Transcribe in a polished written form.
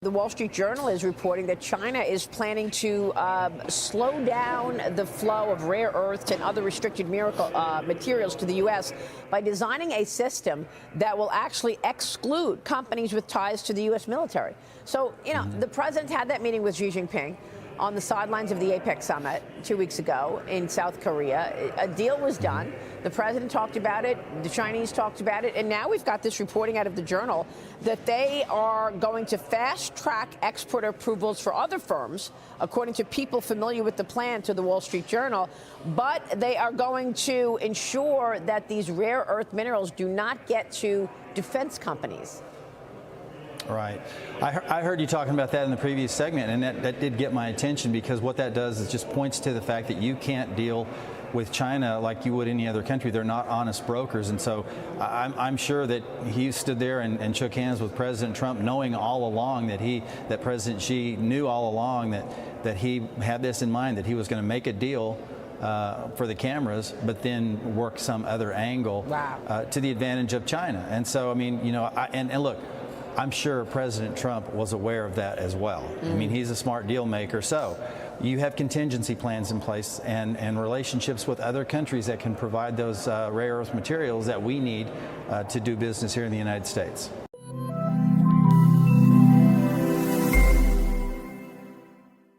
The Wall Street Journal is reporting that China is planning to slow down the flow of rare earths and other restricted materials to the U.S. by designing a system that will actually exclude companies with ties to the U.S. military. So, the president had that meeting with Xi Jinping on the sidelines of the Apec summit 2 weeks ago in South Korea. A deal was done. The president talked about it. The Chinese talked about it. And now we've got this reporting out of the Journal that they are going to fast-track export approvals for other firms, according to people familiar with the plan to the Wall Street Journal. But they are going to ensure that these rare earth minerals do not get to defense companies. Right. I heard you talking about that in the previous segment, and that did get my attention, because what that does is just points to the fact that you can't deal with China like you would any other country. They're not honest brokers. And so I'm sure that he stood there and shook hands with President Trump, knowing all along that President Xi knew all along that he had this in mind, that he was going to make a deal for the cameras, but then work some other angle to the advantage of China. And so, I mean, and look, I'm sure President Trump was aware of that as well. I mean, he's a smart deal maker. So you have contingency plans in place and relationships with other countries that can provide those rare earth materials that we need to do business here in the United States.